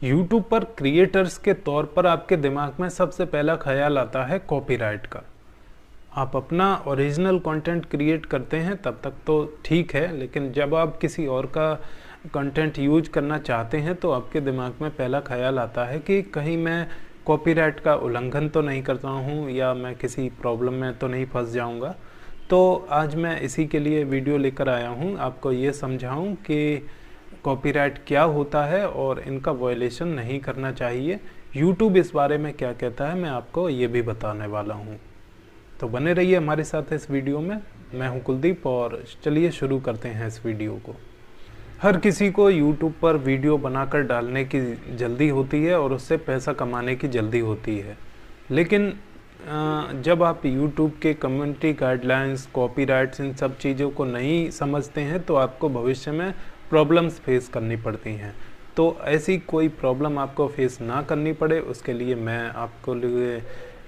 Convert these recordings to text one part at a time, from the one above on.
YouTube पर creators के तौर पर आपके दिमाग में सबसे पहला ख्याल आता है कॉपीराइट का। आप अपना ओरिजिनल कंटेंट क्रिएट करते हैं तब तक तो ठीक है, लेकिन जब आप किसी और का कंटेंट यूज करना चाहते हैं तो आपके दिमाग में पहला ख्याल आता है कि कहीं मैं कॉपीराइट का उल्लंघन तो नहीं करता हूँ या मैं किसी प्रॉब्लम में तो नहीं फंस जाऊँगा। तो आज मैं इसी के लिए वीडियो लेकर आया हूँ, आपको ये समझाऊँ कि कॉपीराइट क्या होता है और इनका वायलेशन नहीं करना चाहिए। YouTube इस बारे में क्या कहता है मैं आपको ये भी बताने वाला हूँ, तो बने रहिए हमारे साथ इस वीडियो में। मैं हूँ कुलदीप और चलिए शुरू करते हैं इस वीडियो को। हर किसी को YouTube पर वीडियो बनाकर डालने की जल्दी होती है और उससे पैसा कमाने की जल्दी होती है, लेकिन जब आप YouTube के कम्युनिटी गाइडलाइंस, कॉपीराइट्स, इन सब चीज़ों को नहीं समझते हैं तो आपको भविष्य में प्रॉब्लम्स फेस करनी पड़ती हैं। तो ऐसी कोई प्रॉब्लम आपको फेस ना करनी पड़े उसके लिए मैं आपको लिए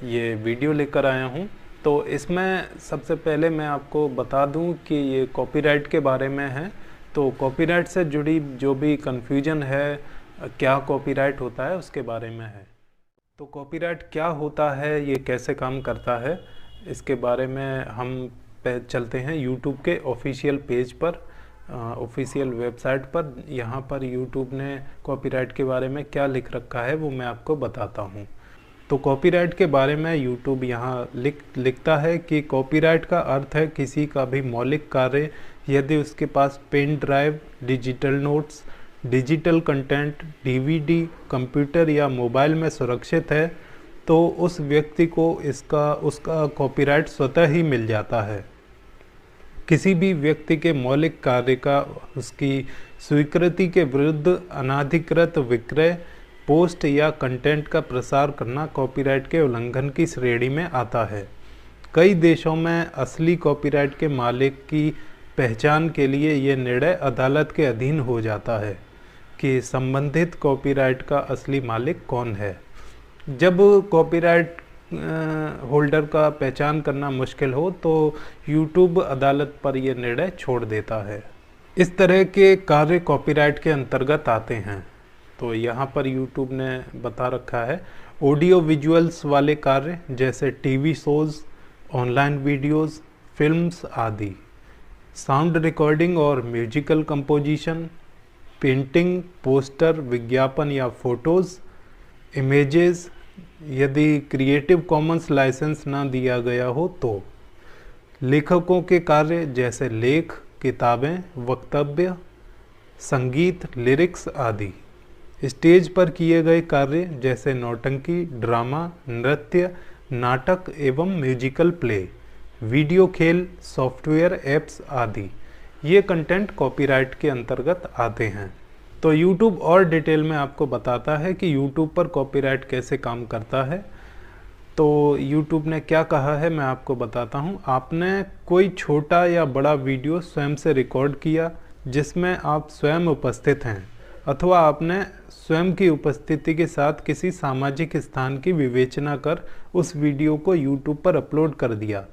ये वीडियो लेकर आया हूँ। तो इसमें सबसे पहले मैं आपको बता दूँ कि ये कॉपीराइट के बारे में है। तो कॉपीराइट से जुड़ी जो भी कन्फ्यूजन है, क्या कॉपीराइट होता है उसके बारे में है। तो कॉपीराइट क्या होता है, ये कैसे काम करता है, इसके बारे में हम चलते हैं YouTube के ऑफिशियल पेज पर, ऑफिशियल वेबसाइट पर। यहाँ पर YouTube ने कॉपीराइट के बारे में क्या लिख रखा है वो मैं आपको बताता हूँ। तो कॉपीराइट के बारे में YouTube यहाँ लिखता है कि कॉपीराइट का अर्थ है किसी का भी मौलिक कार्य यदि उसके पास pen drive, digital notes, digital content, DVD, computer या मोबाइल में सुरक्षित है तो उस व्यक्ति को उसका कॉपीराइट स्वतः ही मिल जाता है। किसी भी व्यक्ति के मौलिक कार्य का उसकी स्वीकृति के विरुद्ध अनाधिकृत विक्रय, पोस्ट या कंटेंट का प्रसार करना कॉपीराइट के उल्लंघन की श्रेणी में आता है। कई देशों में असली कॉपीराइट के मालिक की पहचान के लिए ये निर्णय अदालत के अधीन हो जाता है कि संबंधित कॉपीराइट का असली मालिक कौन है। जब कॉपीराइट होल्डर का पहचान करना मुश्किल हो तो YouTube अदालत पर यह निर्णय छोड़ देता है। इस तरह के कार्य कॉपीराइट के अंतर्गत आते हैं। तो यहाँ पर YouTube ने बता रखा है ऑडियो विजुअल्स वाले कार्य जैसे TV shows, online videos, films आदि, साउंड रिकॉर्डिंग और म्यूजिकल कंपोजिशन, पेंटिंग, पोस्टर, विज्ञापन या फोटोज़, इमेजेस यदि क्रिएटिव कॉमन्स लाइसेंस ना दिया गया हो तो, लेखकों के कार्य जैसे लेख, किताबें, वक्तव्य, संगीत, लिरिक्स आदि, स्टेज पर किए गए कार्य जैसे नौटंकी, ड्रामा, नृत्य, नाटक एवं म्यूजिकल प्ले, वीडियो खेल, सॉफ्टवेयर, ऐप्स आदि, ये कंटेंट कॉपीराइट के अंतर्गत आते हैं। तो YouTube और डिटेल में आपको बताता है कि YouTube पर कॉपीराइट कैसे काम करता है। तो YouTube ने क्या कहा है मैं आपको बताता हूँ। आपने कोई छोटा या बड़ा वीडियो स्वयं से रिकॉर्ड किया जिसमें आप स्वयं उपस्थित हैं, अथवा आपने स्वयं की उपस्थिति के साथ किसी सामाजिक स्थान की विवेचना कर उस वीडियो को YouTube पर अपलोड कर दिया,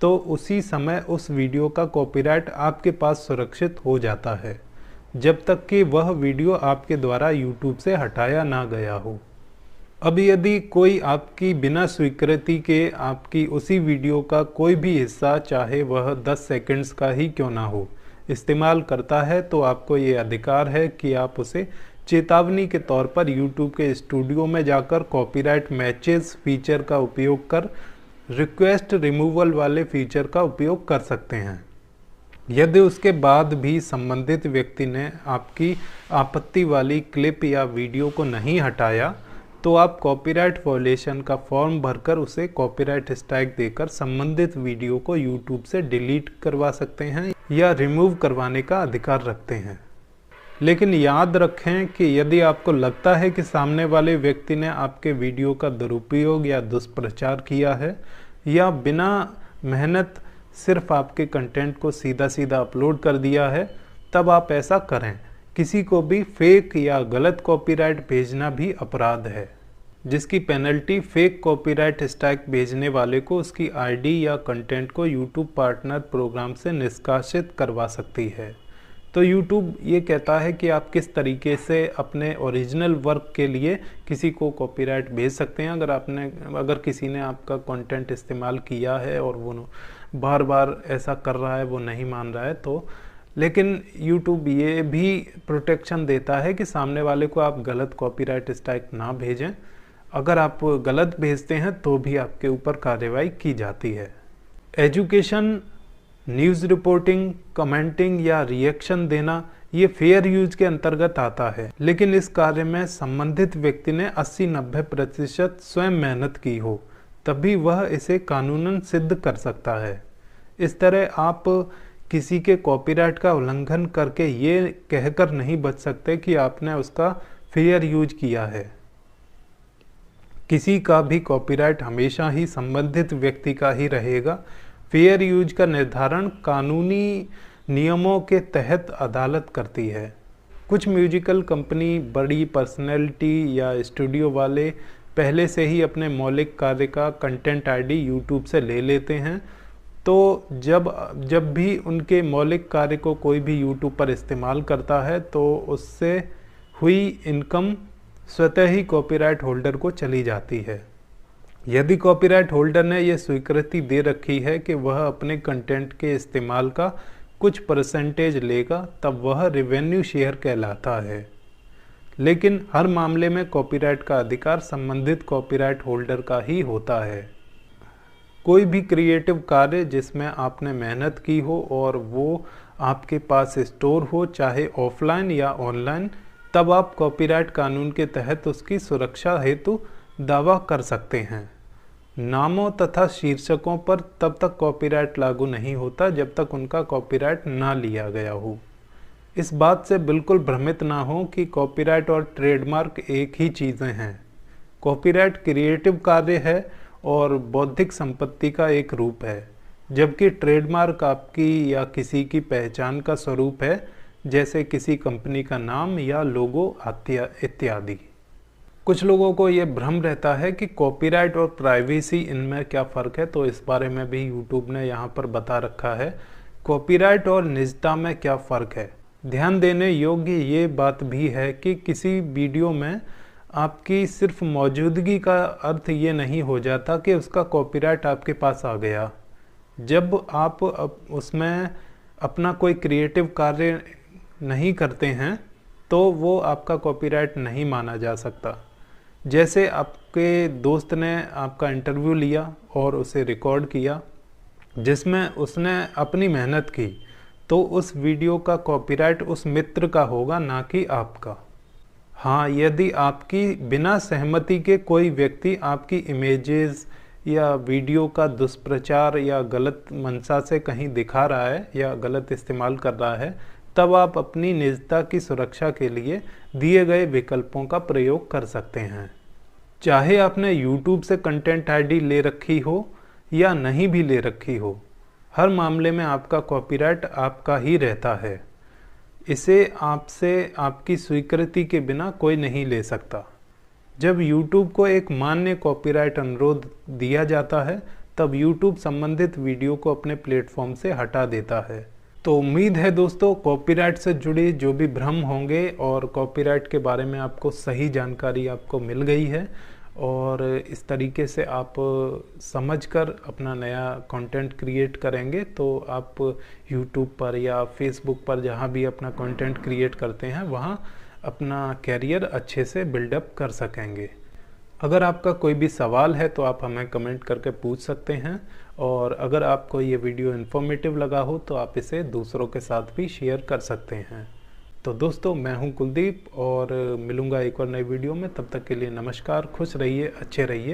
तो उसी समय उस वीडियो का कॉपीराइट आपके पास सुरक्षित हो जाता है जब तक कि वह वीडियो आपके द्वारा YouTube से हटाया ना गया हो। अब यदि कोई आपकी बिना स्वीकृति के आपकी उसी वीडियो का कोई भी हिस्सा, चाहे वह 10 सेकंड्स का ही क्यों ना हो, इस्तेमाल करता है तो आपको ये अधिकार है कि आप उसे चेतावनी के तौर पर YouTube के स्टूडियो में जाकर कॉपीराइट मैचेस फीचर का उपयोग कर रिक्वेस्ट रिमूवल वाले फीचर का उपयोग कर सकते हैं। यदि उसके बाद भी संबंधित व्यक्ति ने आपकी आपत्ति वाली क्लिप या वीडियो को नहीं हटाया तो आप कॉपीराइट वायलेशन का फॉर्म भरकर उसे कॉपीराइट स्ट्राइक देकर संबंधित वीडियो को YouTube से डिलीट करवा सकते हैं या रिमूव करवाने का अधिकार रखते हैं। लेकिन याद रखें कि यदि आपको लगता है कि सामने वाले व्यक्ति ने आपके वीडियो का दुरुपयोग या दुष्प्रचार किया है या बिना मेहनत सिर्फ आपके कंटेंट को सीधा सीधा अपलोड कर दिया है, तब आप ऐसा करें। किसी को भी फेक या गलत कॉपीराइट भेजना भी अपराध है, जिसकी पेनल्टी फेक कॉपीराइट स्ट्राइक भेजने वाले को उसकी आईडी या कंटेंट को YouTube पार्टनर प्रोग्राम से निष्कासित करवा सकती है। तो YouTube ये कहता है कि आप किस तरीके से अपने ओरिजिनल वर्क के लिए किसी को कॉपीराइट भेज सकते हैं। अगर किसी ने आपका कंटेंट इस्तेमाल किया है और वो बार बार ऐसा कर रहा है, वो नहीं मान रहा है, तो लेकिन YouTube ये भी प्रोटेक्शन देता है कि सामने वाले को आप गलत कॉपीराइट स्ट्राइक ना भेजें। अगर आप गलत भेजते हैं तो भी आपके ऊपर कार्रवाई की जाती है। एजुकेशन, न्यूज़ रिपोर्टिंग, कमेंटिंग या रिएक्शन देना ये फेयर यूज के अंतर्गत आता है, लेकिन इस कार्य में संबंधित व्यक्ति ने 80-90% स्वयं मेहनत की हो, तभी वह इसे कानूनन सिद्ध कर सकता है। इस तरह आप किसी के कॉपीराइट का उल्लंघन करके ये कहकर नहीं बच सकते कि आपने उसका फेयर यूज किया है। किसी का भी कॉपीराइट हमेशा ही संबंधित व्यक्ति का ही रहेगा। फेयर यूज का निर्धारण कानूनी नियमों के तहत अदालत करती है। कुछ म्यूजिकल कंपनी, बड़ी पर्सनैलिटी या स्टूडियो वाले पहले से ही अपने मौलिक कार्य का कंटेंट आईडी यूट्यूब से ले लेते हैं, तो जब भी उनके मौलिक कार्य को कोई भी यूट्यूब पर इस्तेमाल करता है तो उससे हुई इनकम स्वतः ही कॉपीराइट होल्डर को चली जाती है। यदि कॉपीराइट होल्डर ने यह स्वीकृति दे रखी है कि वह अपने कंटेंट के इस्तेमाल का कुछ परसेंटेज लेगा, तब वह रेवेन्यू शेयर कहलाता है। लेकिन हर मामले में कॉपीराइट का अधिकार संबंधित कॉपीराइट होल्डर का ही होता है। कोई भी क्रिएटिव कार्य जिसमें आपने मेहनत की हो और वो आपके पास स्टोर हो, चाहे ऑफलाइन या ऑनलाइन, तब आप कॉपीराइट कानून के तहत उसकी सुरक्षा हेतु दावा कर सकते हैं। नामों तथा शीर्षकों पर तब तक कॉपीराइट लागू नहीं होता जब तक उनका कॉपीराइट ना लिया गया हो। इस बात से बिल्कुल भ्रमित ना हो कि कॉपीराइट और ट्रेडमार्क एक ही चीज़ें हैं। कॉपीराइट क्रिएटिव कार्य है और बौद्धिक संपत्ति का एक रूप है, जबकि ट्रेडमार्क आपकी या किसी की पहचान का स्वरूप है, जैसे किसी कंपनी का नाम या लोगो इत्यादि। कुछ लोगों को ये भ्रम रहता है कि कॉपीराइट और प्राइवेसी, इनमें क्या फ़र्क है, तो इस बारे में भी यूट्यूब ने यहाँ पर बता रखा है। कॉपीराइट और निजता में क्या फ़र्क है। ध्यान देने योग्य ये बात भी है कि किसी वीडियो में आपकी सिर्फ मौजूदगी का अर्थ ये नहीं हो जाता कि उसका कॉपीराइट आपके पास आ गया। जब आप उसमें अपना कोई क्रिएटिव कार्य नहीं करते हैं तो वो आपका कॉपीराइट नहीं माना जा सकता। जैसे आपके दोस्त ने आपका इंटरव्यू लिया और उसे रिकॉर्ड किया जिसमें उसने अपनी मेहनत की, तो उस वीडियो का कॉपीराइट उस मित्र का होगा, ना कि आपका। हाँ, यदि आपकी बिना सहमति के कोई व्यक्ति आपकी इमेजेस या वीडियो का दुष्प्रचार या गलत मंशा से कहीं दिखा रहा है या गलत इस्तेमाल कर रहा है, तब आप अपनी निजता की सुरक्षा के लिए दिए गए विकल्पों का प्रयोग कर सकते हैं। चाहे आपने YouTube से कंटेंट आईडी ले रखी हो या नहीं भी ले रखी हो, हर मामले में आपका कॉपीराइट आपका ही रहता है। इसे आपसे आपकी स्वीकृति के बिना कोई नहीं ले सकता। जब YouTube को एक मान्य कॉपीराइट अनुरोध दिया जाता है, तब YouTube संबंधित वीडियो को अपने प्लेटफॉर्म से हटा देता है। तो उम्मीद है दोस्तों, कॉपीराइट से जुड़े जो भी भ्रम होंगे और कॉपीराइट के बारे में आपको सही जानकारी आपको मिल गई है और इस तरीके से आप समझकर अपना नया कंटेंट क्रिएट करेंगे तो आप YouTube पर या Facebook पर जहाँ भी अपना कंटेंट क्रिएट करते हैं वहाँ अपना कैरियर अच्छे से बिल्डअप कर सकेंगे। अगर आपका कोई भी सवाल है तो आप हमें कमेंट करके पूछ सकते हैं, और अगर आपको ये वीडियो इन्फॉर्मेटिव लगा हो तो आप इसे दूसरों के साथ भी शेयर कर सकते हैं। तो दोस्तों, मैं हूं कुलदीप और मिलूंगा एक और नई वीडियो में। तब तक के लिए नमस्कार, खुश रहिए, अच्छे रहिए।